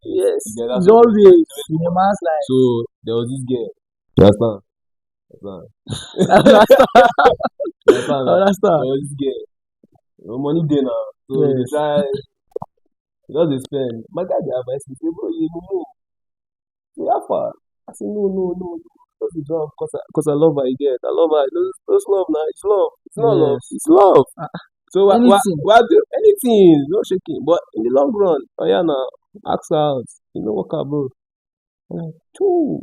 Yes, You get that it's sort of thing. always in a man's life. So there was this girl. You understand? You I understand. understand I now? understand. There was this girl. Money day now. So they Yes. try just they spend. My guy they advise me, say, bro, you know, say how far? I say no. Just the job, cause I love her, you get. I love her. Those love now. It's love. It's not love. Yes. It's love. Uh, So anything. why do anything? No shaking. But in the long run, oh yeah, now ask her out. You know what, bro? I'm like, two.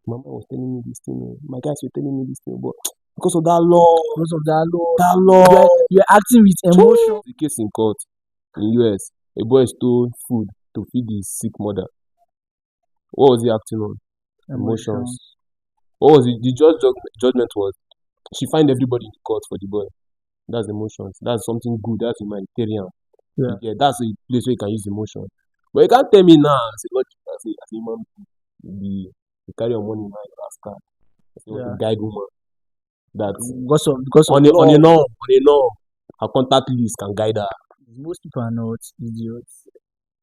Mama was telling me this thing. My guys were telling me this thing, but because of Because of that law, that you're love, you're acting with emotion. two. The case in court in US, a boy stole food to feed his sick mother. What was he acting on? Emotion. Emotions. What was it? The judgment was she find everybody in the court for the boy. That's emotions. That's something good. That's humanitarian. Yeah. Yeah, that's a place where you can use emotion. But you can't tell me now, as a logic, as a human being, you carry your money now, you ask her, you want to Yeah. guide woman that Because of on a love. norm, her contact list can guide her. Most people are not idiots.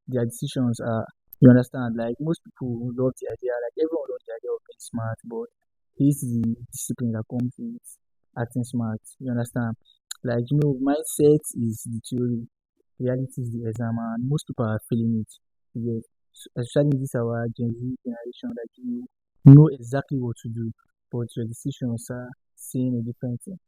Their decisions are, you understand, like most people love the idea, like everyone loves the idea of being smart, but this is the discipline that comes with acting smart. You understand? Like, mindset is the theory, reality is the exam, and most people are feeling it. Yes. Especially in this our Gen Z generation, like you know exactly what to do, but your decisions are saying a different thing.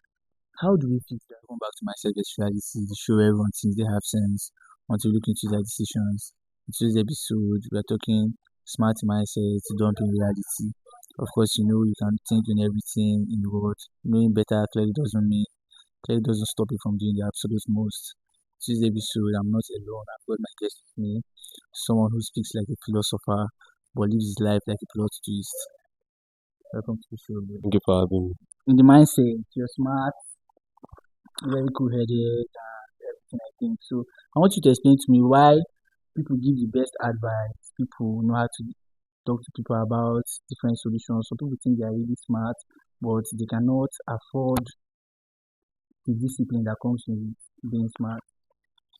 How do we fix that? Going back to mindset versus reality, to show everyone things they have sense, want to look into their decisions. In today's episode, we are talking smart mindset, dumping reality. Of course, you can think in everything in the world. Knowing better clearly doesn't stop you from doing the absolute most. Today's episode, I'm not alone. I've got my guest with me, someone who speaks like a philosopher but lives his life like a plot twist. Welcome to the show, bro. Thank you for having me. In the mindset, you're smart, very cool-headed, and everything I think. So I want you to explain to me why people give the best advice. People know how to talk to people about different solutions. Some people think they are really smart, but they cannot afford the discipline that comes with being smart.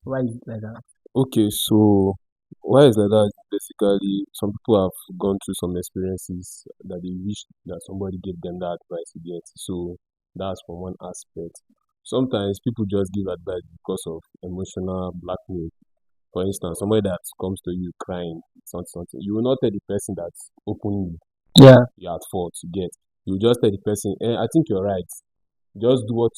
Why is it like that? Okay, so why is like that? Basically, some people have gone through some experiences that they wish that somebody gave them that advice to get. So that's from one aspect. Sometimes people just give advice because of emotional blackmail. For instance, somebody that comes to you crying, something, you will not tell the person that openly Yeah. you're at fault to get. You just tell the person, I think you're right. Just do what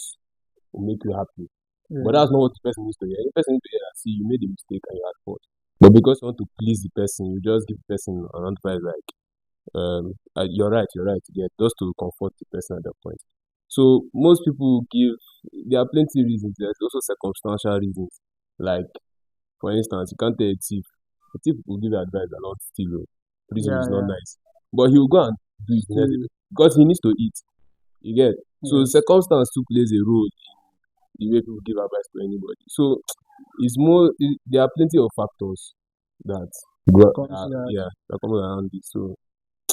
will make you happy. But Yeah. that's not what the person needs to hear. The person needs to hear that, see, you made a mistake and you're at fault. But because you want to please the person, you just give the person an advice like, you're right, yeah, just to comfort the person at that point. So most people give, there are plenty of reasons. There's also circumstantial reasons. Like, for instance, you can't tell a thief will give advice and not steal. Prison Yeah. is not Yeah. nice. But he will go and do it Still, because he needs to eat. You get? So yes. circumstance too plays a role in the way people give advice to anybody. So it's more, there are plenty of factors that Comes that. yeah, that come around this. So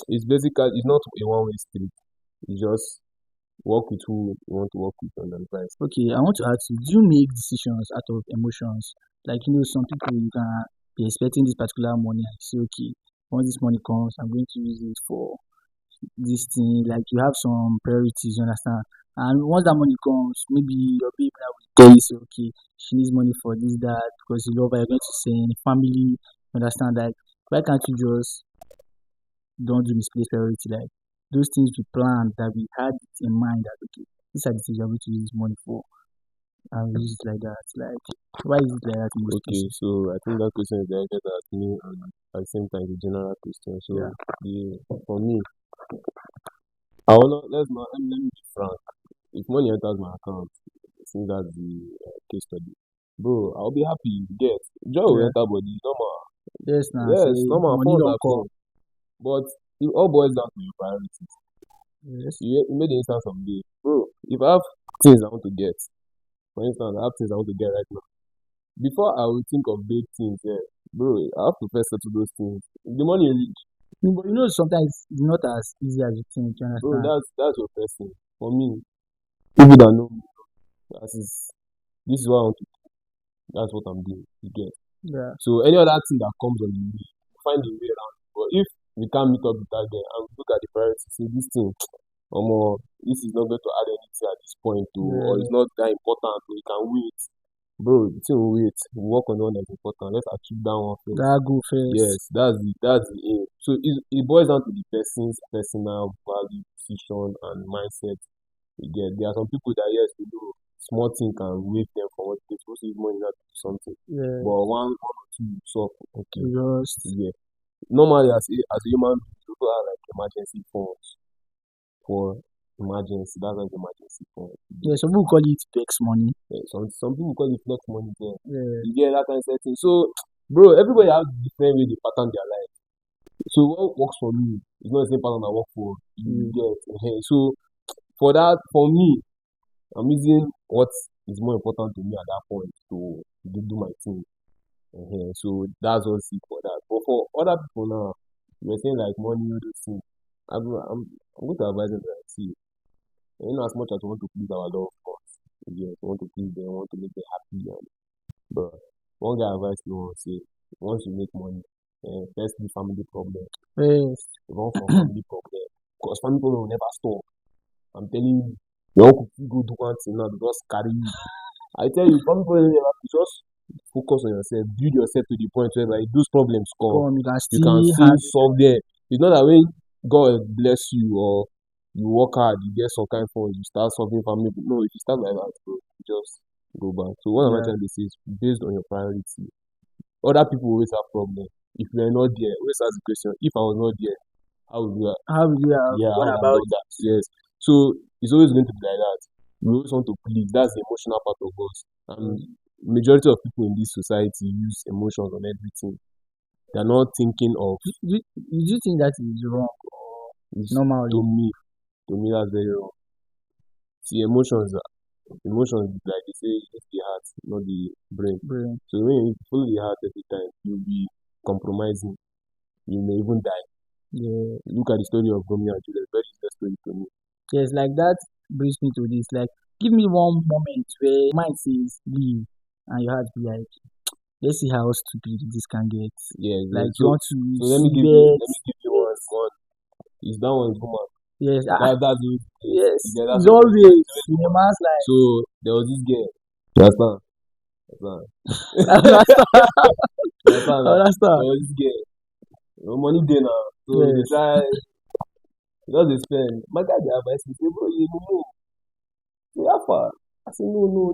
it's basically, it's not a one way street. It's just work with who you want to work with and advice. Okay, I want to ask you, do you make decisions out of emotions? Like, some people you can be expecting this particular money and you say, okay, once this money comes, I'm going to use it for this thing. Like, you have some priorities, you understand? And once that money comes, maybe your baby now will tell you, say, okay, she needs money for this, that, because you love her, you're going to send family, you understand? Like, why can't you just don't do misplaced priority? Like, those things we planned that we had in mind that, okay, these are the things you're going to use this money for and use it like that. Like, why is it like that in most Okay, cases? so I think that question is directed at me and at the same time the general question. Yeah, So for me, I wanna let me be frank. If money enters my account, since that's the case study, bro, I'll be happy. You get joy will yeah. enter body. Normal. Yes, now Yes, say normal. money Funds don't are come. flowing. But it all boils down to your priorities. Yes, You made the instance of the bro. If I have things I want to get, for instance, I have things I want to get right now. Before I will think of big things, yeah, bro, I have to first settle those things. If the money reach, but sometimes it's not as easy as you think. You bro, understand? that's your first thing. For me, people that know me, that is this is what I want to. That's what I'm doing. You get. Yeah, So any other thing that comes on the way, find a way around it. But if we can't meet up with that girl and we look at the priorities, say this thing, this is not going to add anything at this point, or Yeah. it's not that important, or you can wait. Bro, the thing will wait. We work on the one that's important. Let's achieve that one first. That go first. Yes, that's the aim. So it boils down to the person's personal value, decision, and mindset. You get there are some people that yes, you know, small thing can wake them from what they're supposed to use money now to do something. Yeah. But one or two so okay. Just Yeah. Normally as a human being, people have like emergency funds for emergency. That's like emergency fund. yeah, some people call it flex money. Yeah, some people call it flex money there. Yeah. You get that kind of setting. So bro, everybody has different way they pattern their life. So what works for me is not the same pattern that work for you. Mm. Get so for that, for me, I'm using what is more important to me at that point to do my thing. So that's just it for that. But for other people now, you're saying like money, all those things. I'm going to advise them that see, as much as we want to please our loved ones, yes, we want to please them, we want to make them happy, but one guy advice me once say, once you make money, first the family problem, Yes. run from family problem, because family problem will never stop. I'm telling you, your uncle fit go do one thing now, they just carry you. I tell you, family problem never just focus on yourself, build yourself to the point where if those problems come, Come, you can you can still still have solve them. It's not that when God bless you or you work hard, you get some kind of fund, you start solving family. No, if you start like that, bro, you just go back. So what am I yeah. trying to say is based on your priority. Other people always have problems. If you are not there, always ask the question, if I was not there, how would you How will you have yeah, how gone would I have about done that? Yes. So it's always going to be like that. We always want to please. That's the emotional part of us. And it? majority of people in this society use emotions on everything. They're not thinking of Do you think that is wrong or this to normally me. To me, that's very wrong. See, emotions, like they say, it's the heart, not the brain. brain? So when you follow the heart every time, you'll be compromising. You may even die. Yeah. Look at the story of Romeo and Juliet. Very interesting story to me. Yes, like that brings me to this. Like, give me one moment where mind says leave and your heart be like, let's see how stupid this can get. Yes, Like yes. you So want to so see bet. let me give you one Yes. one. Is that one is woman. Yes. That's the yes. Yes. Yeah, that's It's what it is. always It's always in a woman. man's life. So there was this girl. You understand? You I understand. You understand I now? understand. There was this girl. Money day now. So they Yes. try just they spend. My guy dey advise me, say, bro, you know, say how far? I say no.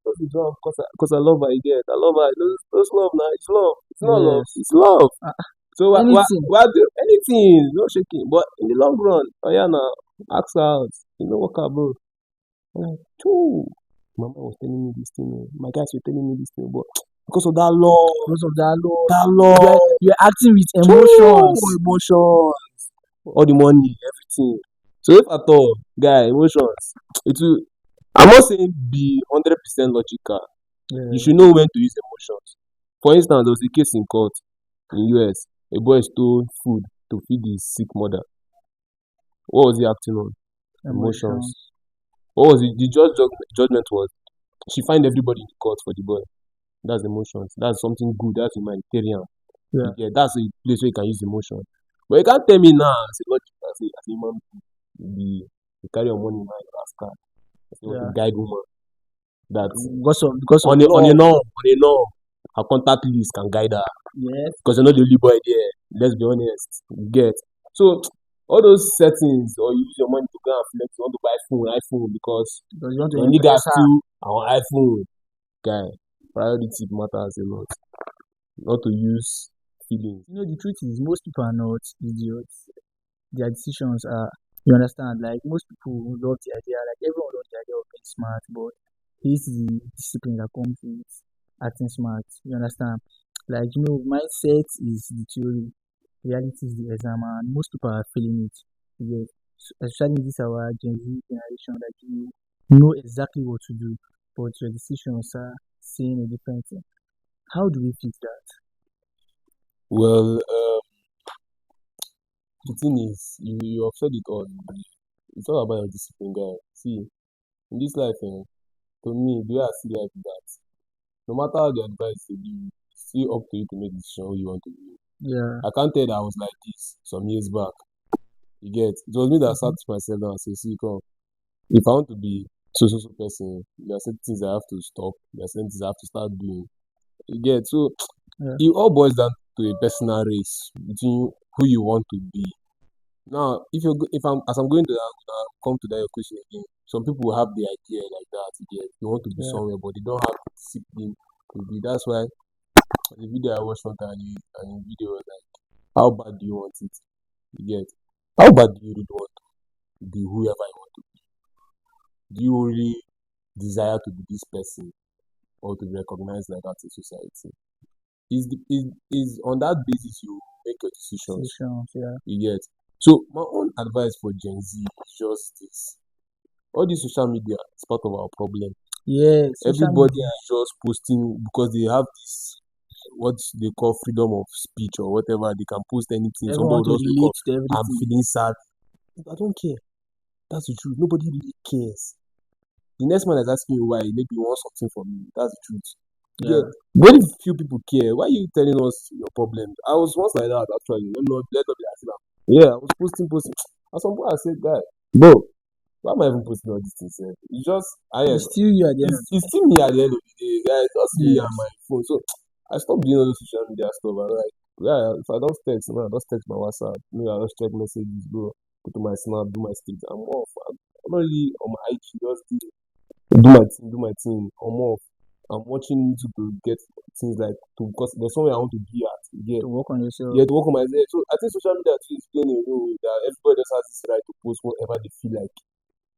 Just the job because I love her, you get. I love her. Those love now. It's love. It's not love. Yes. It's love. Uh, So anything. why do anything? No shaking. But in the long run, oh yeah, now ask her out. You know what, bro? I'm like, too. Mama was telling me this thing. My guys were telling me this thing, but because of that love, Because of that love. that You're, love, you're acting with too emotions. emotions, all the money, everything. So if at all, guy, emotions, it will. I'm not saying be 100% logical. You Yeah. should know when to use emotions. For instance, there was a case in court in US. A boy stole food to feed his sick mother. What was he acting on? Emotions. Emotions. What was it? The judgment was she fined everybody in the court for the boy. That's emotions. That's something good. That's humanitarian. Yeah. Yeah, that's a place where you can use emotion. But you can't tell me now, as a logic, as a human being, you carry your money now, you ask her. You want to Yeah. guide woman. That Because of on a love. norm, her contact list can guide her. Yes. Because you're not the only boy there. Let's be honest. You get. So all those settings, or you use your money to go and flex, you want to buy iPhone because Because you want to your nigga impress her. still on iPhone. Guy, priority matters a lot. Not to use feelings. The truth is, most people are not idiots. Their decisions are, you understand, like most people love the idea, like everyone loves the idea of being smart, but here's the discipline that comes with acting smart. You understand? Like, mindset is the theory, reality is the exam, and most people are feeling it. Yes. Especially in this our Gen Z generation, like you know exactly what to do, but your decisions are saying a different thing. How do we fix that? Well, the thing is, you have said it all. It's all about your discipline, guy. See, in this life, to me, the way I see life is that no matter how the advice they give, you, it's still up to you to make the decision who you want to be. Yeah. I can't tell that I was like this some years back. You get it was me that sat Mhm. myself down and say, see, come, if I want to be so person, there are certain things I have to stop, there are certain things I have to start doing. You get so Yeah. it all boils down to a personal race between who you want to be. Now, if I'm as I'm going to come to that your question again, some people have the idea like that. They want to be Yeah. somewhere, but they don't have the discipline to be. That's why the video I watched one time, and the video was like, "How bad do you want it?" You get how bad do you really want to be whoever you want to be? Do you really desire to be this person or to be recognized like that in society? Is on that basis you make your decisions. Decisions. Yeah. You get so my own advice for Gen Z is just this: all this social media is part of our problem. Yeah. Social Everybody media. is just posting because they have this what they call freedom of speech or whatever. They can post anything. Everyone Somebody want to will just wake relate up, to I'm everything. feeling sad. I don't care. That's the truth. Nobody really cares. The next man is asking you why, maybe you want something from you. That's the truth. Yeah. Yeah. Very few people care. Why are you telling us your problems? I was once like that actually. Let not be like that. Yeah, I was posting. At some point I said, guy, bro, why am I even posting all these things? It's just It's still you at the end of it's still me at the end of the day, guys. Just the me day. and Yes. my phone. So I stopped doing all those social media stuff. I'm like, yeah, if I don't text, I just text my WhatsApp. Maybe I just check messages, bro. Go to my snap, do my sticks. I'm off. I'm not really on my IG, just do my thing. I'm off. I'm watching YouTube to get things like to because there's somewhere I want to be at. To work on yourself. Yeah, to work on myself. So I think social media too is playing a role that everybody just has this right to post whatever they feel like.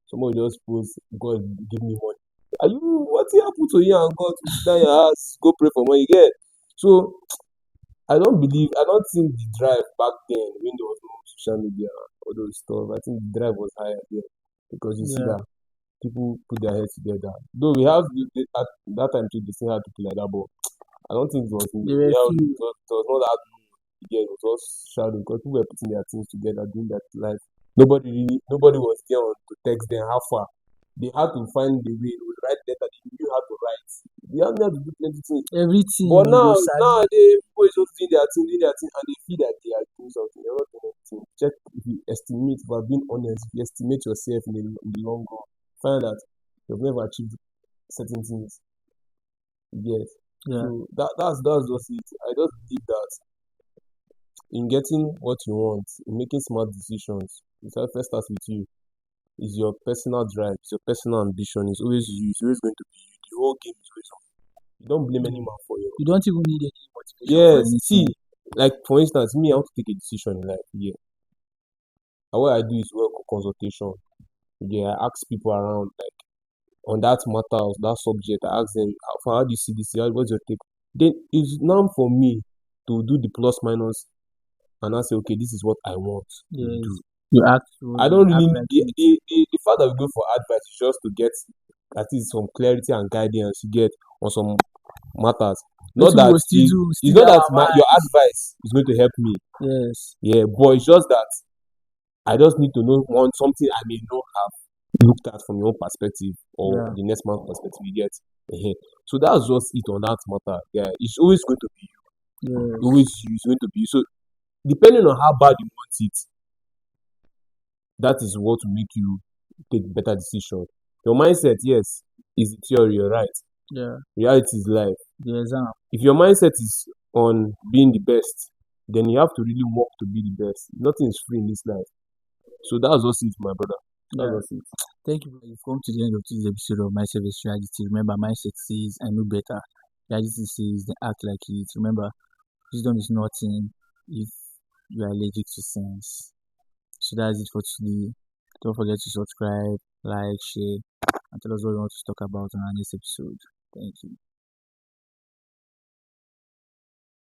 Somebody just post, God give me money. Are you what happened to you and God to sit down your house, go pray for money? You get so I don't think the drive back then when there was no social media, all those stuff, I think the drive was higher then because you see Yeah. that people put their heads together. Though we have at that time too, they still had people like that, but I don't think it was There were yeah, few. it was not that again, it was shadow because people were putting their things together doing that life. Nobody was there to text them how far. They had to find the way, they would write letter, they knew how to write. They had to do plenty things. Everything But you go nowadays, people is just doing their thing, and they feel that they are doing something. They're not doing anything. Check if you estimate, if being honest, if you estimate yourself in the long run, find that you've never achieved certain things. Yes. Yeah. So that's just it. I just believe that in getting what you want, in making smart decisions, it first starts with you. It's your personal drive, it's your personal ambition. It's always you. It's always going to be you. The whole game is always on. You don't blame any Mm. man for your. You don't even need any motivation for Yes. See, anything. like for instance, me, I want to take a decision in life. Yeah. And what I do is work consultation. Yeah, I ask people around like on that matter, that subject. I ask them, how do you see this? What's your take? Then it's now for me to do the plus minus and I say, okay, this is what I want to do. Yes. You act I towards it, don't act really like it. the fact that we go for advice is just to get at least some clarity and guidance you get on some matters. What Not we that go still do, it's still not get that our your mind. advice is going to help me. Yes. Yeah, but it's just that I just need to know one something I may not have looked at from your own perspective or Yeah. the next man's perspective you get. So that's just it on that matter. Yeah, it's always going to be you. Always Yes. you. It's going to be you. So depending on how bad you want it, that is what will make you take better decision. Your mindset, yes, is the theory, you're right. Yeah. Reality is life. The exam. If your mindset is on being the best, then you have to really work to be the best. Nothing is free in this life. So that's just it, my brother. Yeah. That's just it. Thank you. You've come to the end of this episode of Mindset vs. Strategy. Remember, mindset says I know better. Reality says they act like it. Remember, wisdom is nothing if you are allergic to sense. So that's it for today. Don't forget to subscribe, like, share, and tell us what you want to talk about on our next episode. Thank you.